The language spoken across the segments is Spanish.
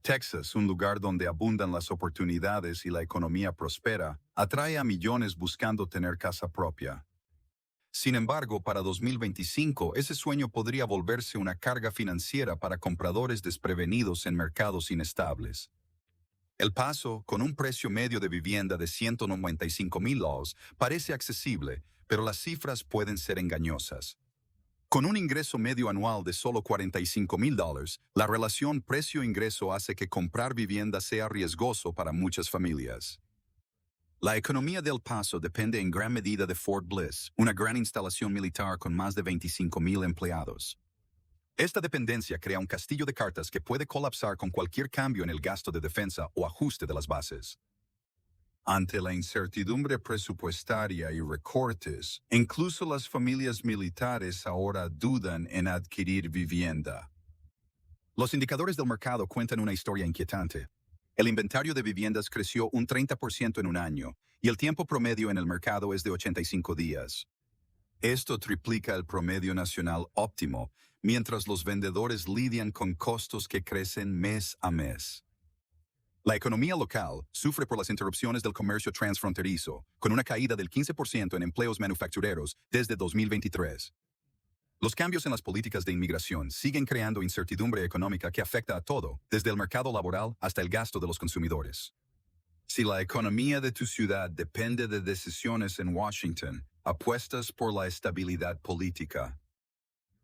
Texas, un lugar donde abundan las oportunidades y la economía prospera, atrae a millones buscando tener casa propia. Sin embargo, para 2025, ese sueño podría volverse una carga financiera para compradores desprevenidos en mercados inestables. El Paso, con un precio medio de vivienda de $195,000, parece accesible, pero las cifras pueden ser engañosas. Con un ingreso medio anual de solo $45,000, la relación precio-ingreso hace que comprar vivienda sea riesgoso para muchas familias. La economía de El Paso depende en gran medida de Fort Bliss, una gran instalación militar con más de 25,000 empleados. Esta dependencia crea un castillo de cartas que puede colapsar con cualquier cambio en el gasto de defensa o ajuste de las bases. Ante la incertidumbre presupuestaria y recortes, incluso las familias militares ahora dudan en adquirir vivienda. Los indicadores del mercado cuentan una historia inquietante. El inventario de viviendas creció un 30% en un año, y el tiempo promedio en el mercado es de 85 días. Esto triplica el promedio nacional óptimo, mientras los vendedores lidian con costos que crecen mes a mes. La economía local sufre por las interrupciones del comercio transfronterizo, con una caída del 15% en empleos manufactureros desde 2023. Los cambios en las políticas de inmigración siguen creando incertidumbre económica que afecta a todo, desde el mercado laboral hasta el gasto de los consumidores. Si la economía de tu ciudad depende de decisiones en Washington, apuestas por la estabilidad política.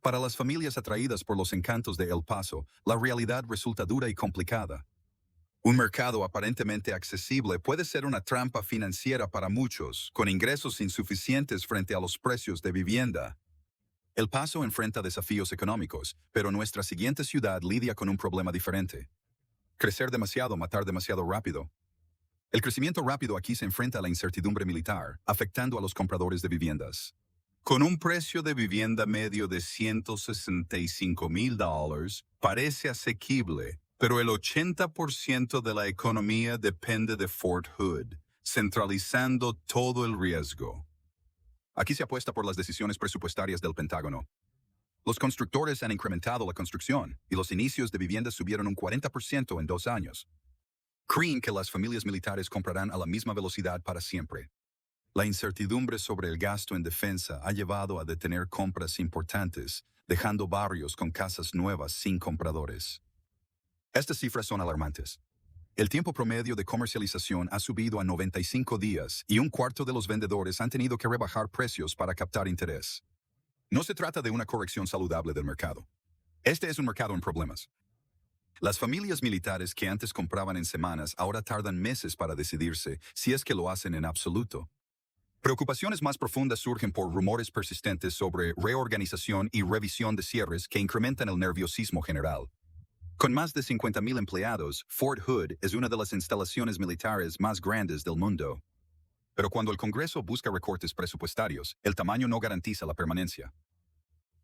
Para las familias atraídas por los encantos de El Paso, la realidad resulta dura y complicada. Un mercado aparentemente accesible puede ser una trampa financiera para muchos, con ingresos insuficientes frente a los precios de vivienda. El Paso enfrenta desafíos económicos, pero nuestra siguiente ciudad lidia con un problema diferente. Crecer demasiado, matar demasiado rápido. El crecimiento rápido aquí se enfrenta a la incertidumbre militar, afectando a los compradores de viviendas. Con un precio de vivienda medio de $165,000, parece asequible, pero el 80% de la economía depende de Fort Hood, centralizando todo el riesgo. Aquí se apuesta por las decisiones presupuestarias del Pentágono. Los constructores han incrementado la construcción y los inicios de viviendas subieron un 40% en 2 años. Creen que las familias militares comprarán a la misma velocidad para siempre. La incertidumbre sobre el gasto en defensa ha llevado a detener compras importantes, dejando barrios con casas nuevas sin compradores. Estas cifras son alarmantes. El tiempo promedio de comercialización ha subido a 95 días y un cuarto de los vendedores han tenido que rebajar precios para captar interés. No se trata de una corrección saludable del mercado. Este es un mercado en problemas. Las familias militares que antes compraban en semanas ahora tardan meses para decidirse, si es que lo hacen en absoluto. Preocupaciones más profundas surgen por rumores persistentes sobre reorganización y revisión de cierres que incrementan el nerviosismo general. Con más de 50,000 empleados, Fort Hood es una de las instalaciones militares más grandes del mundo. Pero cuando el Congreso busca recortes presupuestarios, el tamaño no garantiza la permanencia.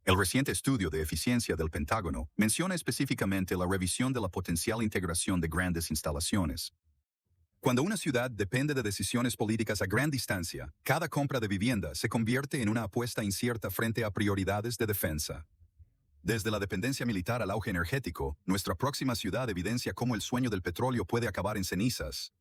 El reciente estudio de eficiencia del Pentágono menciona específicamente la revisión de la potencial integración de grandes instalaciones. Cuando una ciudad depende de decisiones políticas a gran distancia, cada compra de vivienda se convierte en una apuesta incierta frente a prioridades de defensa. Desde la dependencia militar al auge energético, nuestra próxima ciudad evidencia cómo el sueño del petróleo puede acabar en cenizas.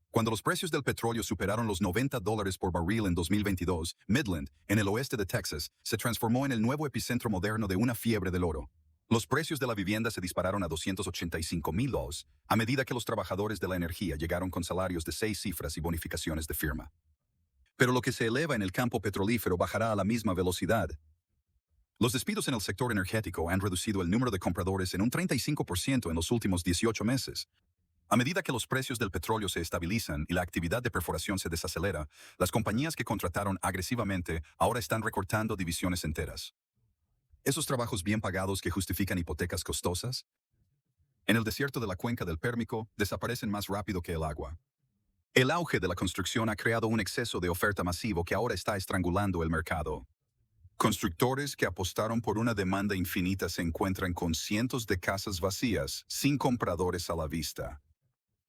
Cuando los precios del petróleo superaron los $90 por barril en 2022, Midland, en el oeste de Texas, se transformó en el nuevo epicentro moderno de una fiebre del oro. Los precios de la vivienda se dispararon a $285,000 a medida que los trabajadores de la energía llegaron con salarios de 6 cifras y bonificaciones de firma. Pero lo que se eleva en el campo petrolífero bajará a la misma velocidad. Los despidos en el sector energético han reducido el número de compradores en un 35% en los últimos 18 meses. A medida que los precios del petróleo se estabilizan y la actividad de perforación se desacelera, las compañías que contrataron agresivamente ahora están recortando divisiones enteras. ¿Esos trabajos bien pagados que justifican hipotecas costosas? En el desierto de la cuenca del Pérmico desaparecen más rápido que el agua. El auge de la construcción ha creado un exceso de oferta masivo que ahora está estrangulando el mercado. Constructores que apostaron por una demanda infinita se encuentran con cientos de casas vacías, sin compradores a la vista.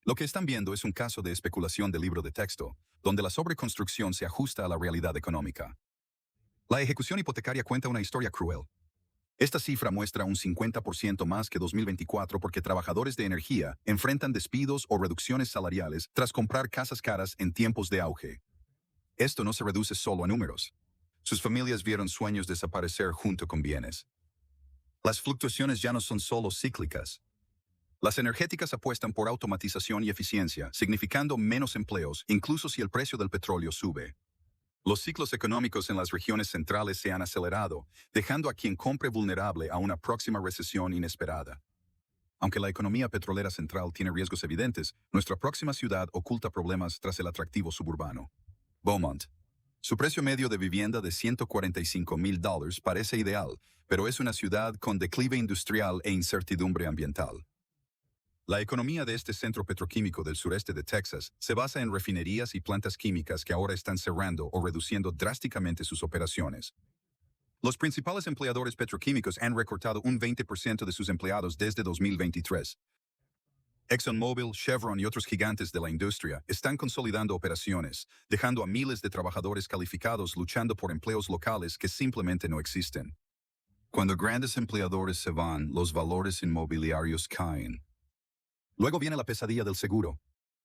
Lo que están viendo es un caso de especulación de libro de texto, donde la sobreconstrucción se ajusta a la realidad económica. La ejecución hipotecaria cuenta una historia cruel. Esta cifra muestra un 50% más que 2024 porque trabajadores de energía enfrentan despidos o reducciones salariales tras comprar casas caras en tiempos de auge. Esto no se reduce solo a números. Sus familias vieron sueños desaparecer junto con bienes. Las fluctuaciones ya no son solo cíclicas. Las energéticas apuestan por automatización y eficiencia, significando menos empleos, incluso si el precio del petróleo sube. Los ciclos económicos en las regiones centrales se han acelerado, dejando a quien compre vulnerable a una próxima recesión inesperada. Aunque la economía petrolera central tiene riesgos evidentes, nuestra próxima ciudad oculta problemas tras el atractivo suburbano. Beaumont. Su precio medio de vivienda de $145,000 parece ideal, pero es una ciudad con declive industrial e incertidumbre ambiental. La economía de este centro petroquímico del sureste de Texas se basa en refinerías y plantas químicas que ahora están cerrando o reduciendo drásticamente sus operaciones. Los principales empleadores petroquímicos han recortado un 20% de sus empleados desde 2023. ExxonMobil, Chevron y otros gigantes de la industria están consolidando operaciones, dejando a miles de trabajadores calificados luchando por empleos locales que simplemente no existen. Cuando grandes empleadores se van, los valores inmobiliarios caen. Luego viene la pesadilla del seguro.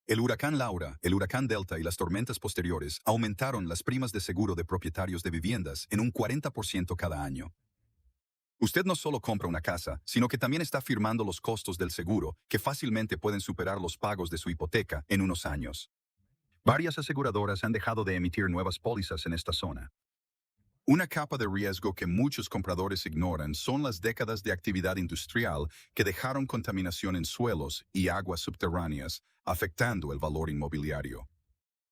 El huracán Laura, el huracán Delta y las tormentas posteriores aumentaron las primas de seguro de propietarios de viviendas en un 40% cada año. Usted no solo compra una casa, sino que también está firmando los costos del seguro, que fácilmente pueden superar los pagos de su hipoteca en unos años. Varias aseguradoras han dejado de emitir nuevas pólizas en esta zona. Una capa de riesgo que muchos compradores ignoran son las décadas de actividad industrial que dejaron contaminación en suelos y aguas subterráneas, afectando el valor inmobiliario.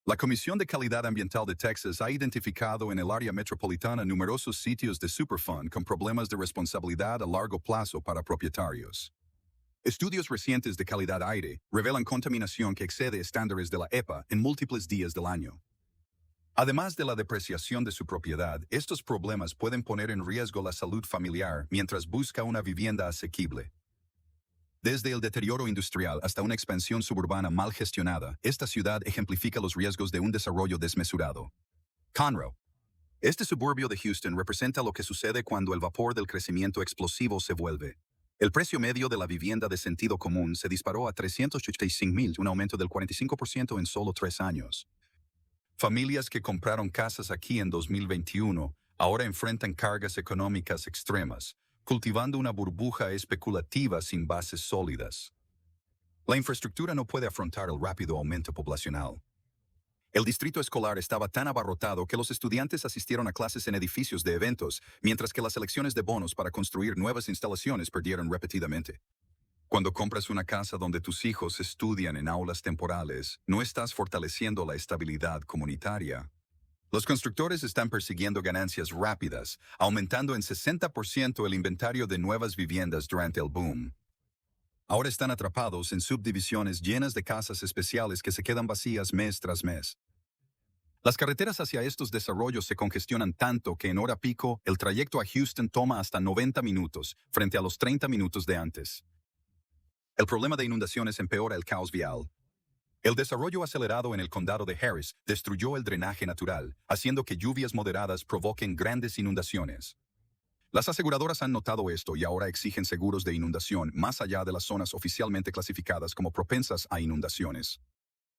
La Comisión de Calidad Ambiental de Texas ha identificado en el área metropolitana numerosos sitios de Superfund con problemas de responsabilidad a largo plazo para propietarios. Estudios recientes de calidad aire revelan contaminación que excede estándares de la EPA en múltiples días del año. Además de la depreciación de su propiedad, estos problemas pueden poner en riesgo la salud familiar mientras busca una vivienda asequible. Desde el deterioro industrial hasta una expansión suburbana mal gestionada, esta ciudad ejemplifica los riesgos de un desarrollo desmesurado. Conroe. Este suburbio de Houston representa lo que sucede cuando el vapor del crecimiento explosivo se vuelve. El precio medio de la vivienda de sentido común se disparó a $385,000, un aumento del 45% en solo 3 años. Familias que compraron casas aquí en 2021 ahora enfrentan cargas económicas extremas, cultivando una burbuja especulativa sin bases sólidas. La infraestructura no puede afrontar el rápido aumento poblacional. El distrito escolar estaba tan abarrotado que los estudiantes asistieron a clases en edificios de eventos, mientras que las elecciones de bonos para construir nuevas instalaciones perdieron repetidamente. Cuando compras una casa donde tus hijos estudian en aulas temporales, no estás fortaleciendo la estabilidad comunitaria. Los constructores están persiguiendo ganancias rápidas, aumentando en 60% el inventario de nuevas viviendas durante el boom. Ahora están atrapados en subdivisiones llenas de casas especiales que se quedan vacías mes tras mes. Las carreteras hacia estos desarrollos se congestionan tanto que en hora pico el trayecto a Houston toma hasta 90 minutos, frente a los 30 minutos de antes. El problema de inundaciones empeora el caos vial. El desarrollo acelerado en el condado de Harris destruyó el drenaje natural, haciendo que lluvias moderadas provoquen grandes inundaciones. Las aseguradoras han notado esto y ahora exigen seguros de inundación más allá de las zonas oficialmente clasificadas como propensas a inundaciones.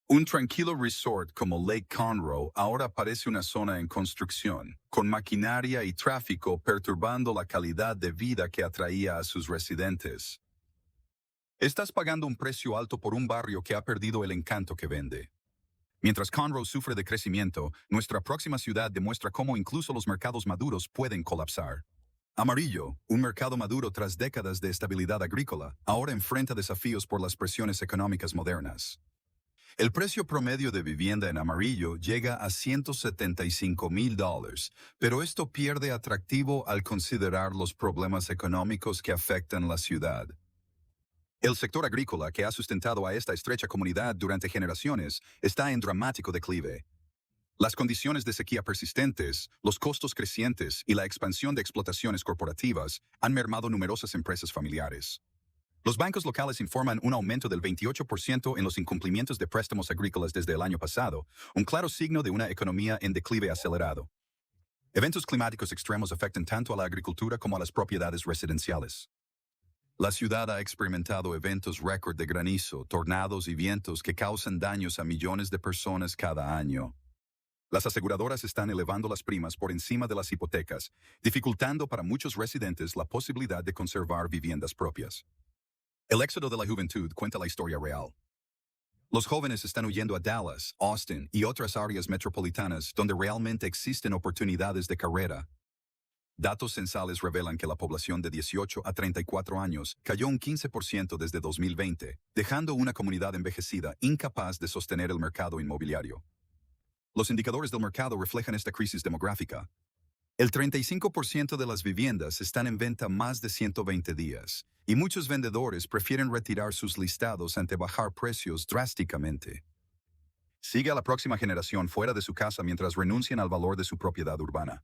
Un tranquilo resort como Lake Conroe ahora parece una zona en construcción, con maquinaria y tráfico perturbando la calidad de vida que atraía a sus residentes. Estás pagando un precio alto por un barrio que ha perdido el encanto que vende. Mientras Conroe sufre de crecimiento, nuestra próxima ciudad demuestra cómo incluso los mercados maduros pueden colapsar. Amarillo, un mercado maduro tras décadas de estabilidad agrícola, ahora enfrenta desafíos por las presiones económicas modernas. El precio promedio de vivienda en Amarillo llega a $175,000, pero esto pierde atractivo al considerar los problemas económicos que afectan la ciudad. El sector agrícola que ha sustentado a esta estrecha comunidad durante generaciones está en dramático declive. Las condiciones de sequía persistentes, los costos crecientes y la expansión de explotaciones corporativas han mermado numerosas empresas familiares. Los bancos locales informan un aumento del 28% en los incumplimientos de préstamos agrícolas desde el año pasado, un claro signo de una economía en declive acelerado. Eventos climáticos extremos afectan tanto a la agricultura como a las propiedades residenciales. La ciudad ha experimentado eventos récord de granizo, tornados y vientos que causan daños a millones de personas cada año. Las aseguradoras están elevando las primas por encima de las hipotecas, dificultando para muchos residentes la posibilidad de conservar viviendas propias. El éxodo de la juventud cuenta la historia real. Los jóvenes están huyendo a Dallas, Austin y otras áreas metropolitanas donde realmente existen oportunidades de carrera. Datos censales revelan que la población de 18 a 34 años cayó un 15% desde 2020, dejando una comunidad envejecida incapaz de sostener el mercado inmobiliario. Los indicadores del mercado reflejan esta crisis demográfica. El 35% de las viviendas están en venta más de 120 días, y muchos vendedores prefieren retirar sus listados ante bajar precios drásticamente. Sigue a la próxima generación fuera de su casa mientras renuncian al valor de su propiedad urbana.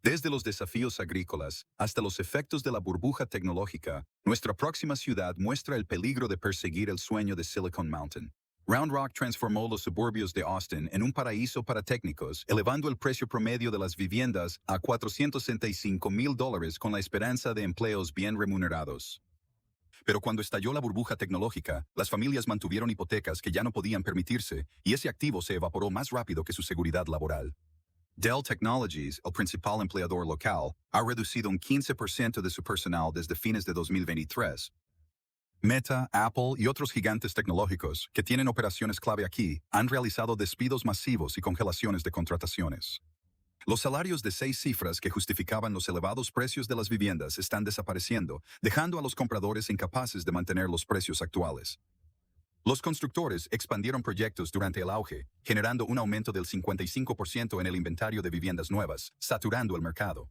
Desde los desafíos agrícolas hasta los efectos de la burbuja tecnológica, nuestra próxima ciudad muestra el peligro de perseguir el sueño de Silicon Mountain. Round Rock transformó los suburbios de Austin en un paraíso para técnicos, elevando el precio promedio de las viviendas a $465,000 con la esperanza de empleos bien remunerados. Pero cuando estalló la burbuja tecnológica, las familias mantuvieron hipotecas que ya no podían permitirse, y ese activo se evaporó más rápido que su seguridad laboral. Dell Technologies, el principal empleador local, ha reducido un 15% de su personal desde fines de 2023. Meta, Apple y otros gigantes tecnológicos que tienen operaciones clave aquí han realizado despidos masivos y congelaciones de contrataciones. Los salarios de 6 cifras que justificaban los elevados precios de las viviendas están desapareciendo, dejando a los compradores incapaces de mantener los precios actuales. Los constructores expandieron proyectos durante el auge, generando un aumento del 55% en el inventario de viviendas nuevas, saturando el mercado.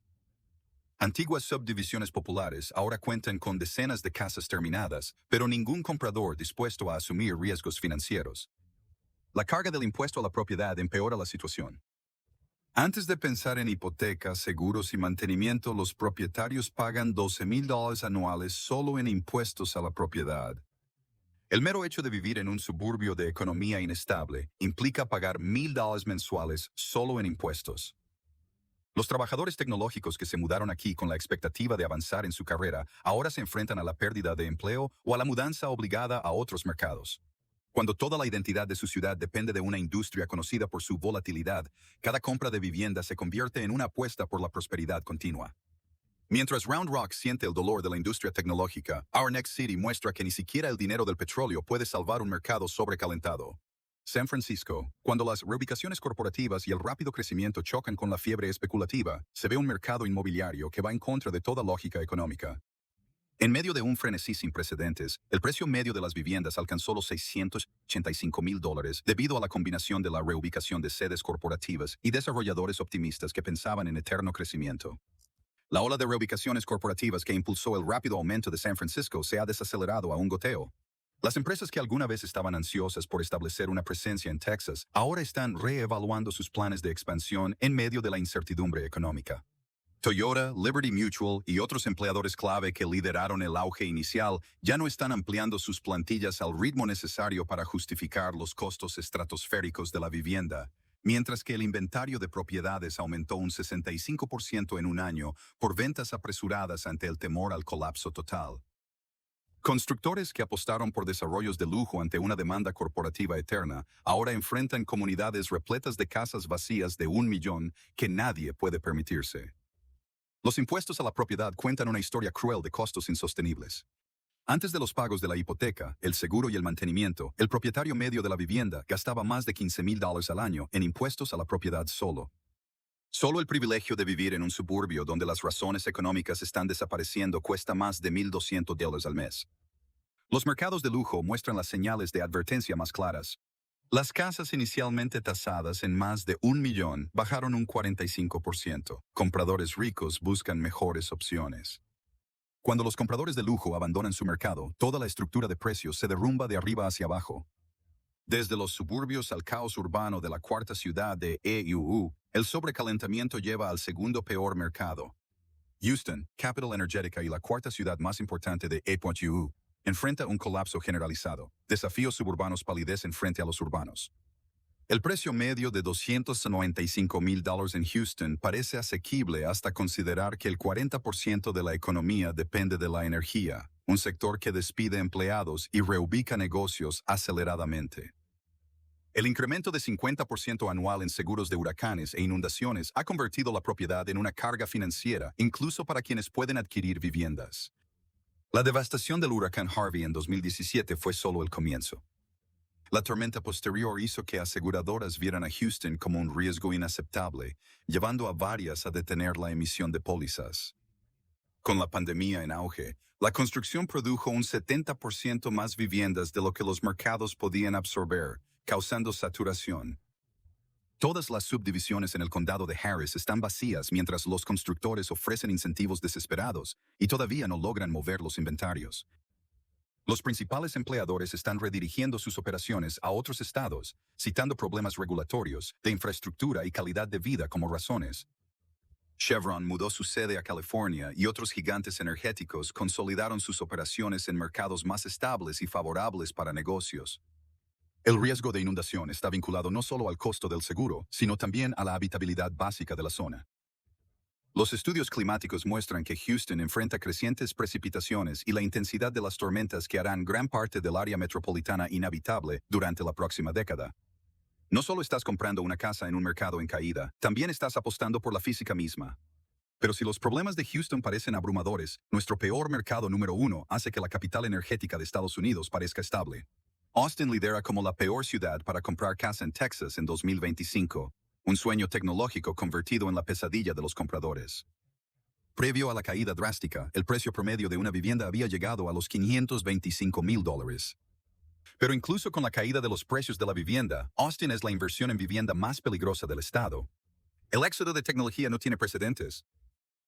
Antiguas subdivisiones populares ahora cuentan con decenas de casas terminadas, pero ningún comprador dispuesto a asumir riesgos financieros. La carga del impuesto a la propiedad empeora la situación. Antes de pensar en hipotecas, seguros y mantenimiento, los propietarios pagan $12,000 anuales solo en impuestos a la propiedad. El mero hecho de vivir en un suburbio de economía inestable implica pagar $1,000 mensuales solo en impuestos. Los trabajadores tecnológicos que se mudaron aquí con la expectativa de avanzar en su carrera ahora se enfrentan a la pérdida de empleo o a la mudanza obligada a otros mercados. Cuando toda la identidad de su ciudad depende de una industria conocida por su volatilidad, cada compra de vivienda se convierte en una apuesta por la prosperidad continua. Mientras Round Rock siente el dolor de la industria tecnológica, Our Next City muestra que ni siquiera el dinero del petróleo puede salvar un mercado sobrecalentado. San Francisco, cuando las reubicaciones corporativas y el rápido crecimiento chocan con la fiebre especulativa, se ve un mercado inmobiliario que va en contra de toda lógica económica. En medio de un frenesí sin precedentes, el precio medio de las viviendas alcanzó los $685,000 debido a la combinación de la reubicación de sedes corporativas y desarrolladores optimistas que pensaban en eterno crecimiento. La ola de reubicaciones corporativas que impulsó el rápido aumento de San Francisco se ha desacelerado a un goteo. Las empresas que alguna vez estaban ansiosas por establecer una presencia en Texas ahora están reevaluando sus planes de expansión en medio de la incertidumbre económica. Toyota, Liberty Mutual y otros empleadores clave que lideraron el auge inicial ya no están ampliando sus plantillas al ritmo necesario para justificar los costos estratosféricos de la vivienda, mientras que el inventario de propiedades aumentó un 65% en un año por ventas apresuradas ante el temor al colapso total. Constructores que apostaron por desarrollos de lujo ante una demanda corporativa eterna ahora enfrentan comunidades repletas de casas vacías de 1 millón que nadie puede permitirse. Los impuestos a la propiedad cuentan una historia cruel de costos insostenibles. Antes de los pagos de la hipoteca, el seguro y el mantenimiento, el propietario medio de la vivienda gastaba más de $15,000 al año en impuestos a la propiedad solo. Solo el privilegio de vivir en un suburbio donde las razones económicas están desapareciendo cuesta más de $1,200 al mes. Los mercados de lujo muestran las señales de advertencia más claras. Las casas inicialmente tasadas en más de 1 millón bajaron un 45%. Compradores ricos buscan mejores opciones. Cuando los compradores de lujo abandonan su mercado, toda la estructura de precios se derrumba de arriba hacia abajo. Desde los suburbios al caos urbano de la cuarta ciudad de EUU, el sobrecalentamiento lleva al segundo peor mercado. Houston, capital energética y la cuarta ciudad más importante de EUU, enfrenta un colapso generalizado. Desafíos suburbanos palidecen frente a los urbanos. El precio medio de $295,000 en Houston parece asequible hasta considerar que el 40% de la economía depende de la energía, un sector que despide empleados y reubica negocios aceleradamente. El incremento de 50% anual en seguros de huracanes e inundaciones ha convertido la propiedad en una carga financiera, incluso para quienes pueden adquirir viviendas. La devastación del huracán Harvey en 2017 fue solo el comienzo. La tormenta posterior hizo que aseguradoras vieran a Houston como un riesgo inaceptable, llevando a varias a detener la emisión de pólizas. Con la pandemia en auge, la construcción produjo un 70% más viviendas de lo que los mercados podían absorber, causando saturación. Todas las subdivisiones en el condado de Harris están vacías mientras los constructores ofrecen incentivos desesperados y todavía no logran mover los inventarios. Los principales empleadores están redirigiendo sus operaciones a otros estados, citando problemas regulatorios, de infraestructura y calidad de vida como razones. Chevron mudó su sede a California y otros gigantes energéticos consolidaron sus operaciones en mercados más estables y favorables para negocios. El riesgo de inundación está vinculado no solo al costo del seguro, sino también a la habitabilidad básica de la zona. Los estudios climáticos muestran que Houston enfrenta crecientes precipitaciones y la intensidad de las tormentas que harán gran parte del área metropolitana inhabitable durante la próxima década. No solo estás comprando una casa en un mercado en caída, también estás apostando por la física misma. Pero si los problemas de Houston parecen abrumadores, nuestro peor mercado número 1 hace que la capital energética de Estados Unidos parezca estable. Austin lidera como la peor ciudad para comprar casa en Texas en 2025, un sueño tecnológico convertido en la pesadilla de los compradores. Previo a la caída drástica, el precio promedio de una vivienda había llegado a los $525,000. Pero incluso con la caída de los precios de la vivienda, Austin es la inversión en vivienda más peligrosa del estado. El éxodo de tecnología no tiene precedentes.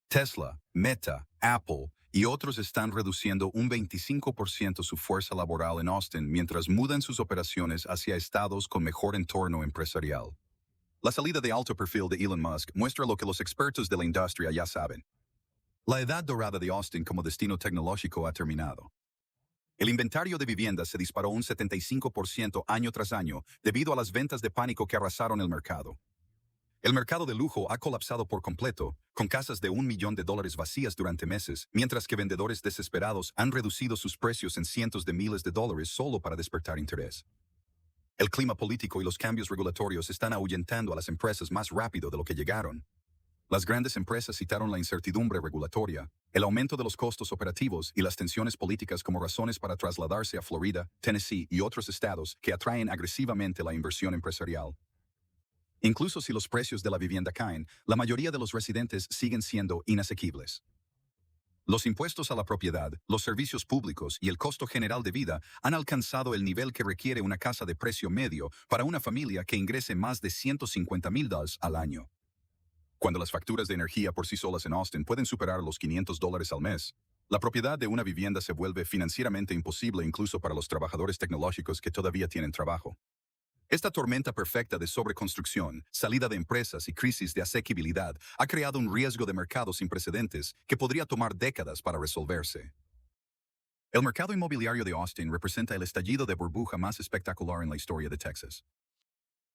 Tesla, Meta, Apple y otros están reduciendo un 25% su fuerza laboral en Austin mientras mudan sus operaciones hacia estados con mejor entorno empresarial. La salida de alto perfil de Elon Musk muestra lo que los expertos de la industria ya saben. La edad dorada de Austin como destino tecnológico ha terminado. El inventario de viviendas se disparó un 75% año tras año debido a las ventas de pánico que arrasaron el mercado. El mercado de lujo ha colapsado por completo, con casas de $1 millón vacías durante meses, mientras que vendedores desesperados han reducido sus precios en cientos de miles de dólares solo para despertar interés. El clima político y los cambios regulatorios están ahuyentando a las empresas más rápido de lo que llegaron. Las grandes empresas citaron la incertidumbre regulatoria, el aumento de los costos operativos y las tensiones políticas como razones para trasladarse a Florida, Tennessee y otros estados que atraen agresivamente la inversión empresarial. Incluso si los precios de la vivienda caen, la mayoría de los residentes siguen siendo inasequibles. Los impuestos a la propiedad, los servicios públicos y el costo general de vida han alcanzado el nivel que requiere una casa de precio medio para una familia que ingrese más de $150,000 al año. Cuando las facturas de energía por sí solas en Austin pueden superar los $500 al mes, la propiedad de una vivienda se vuelve financieramente imposible incluso para los trabajadores tecnológicos que todavía tienen trabajo. Esta tormenta perfecta de sobreconstrucción, salida de empresas y crisis de asequibilidad ha creado un riesgo de mercado sin precedentes que podría tomar décadas para resolverse. El mercado inmobiliario de Austin representa el estallido de burbuja más espectacular en la historia de Texas.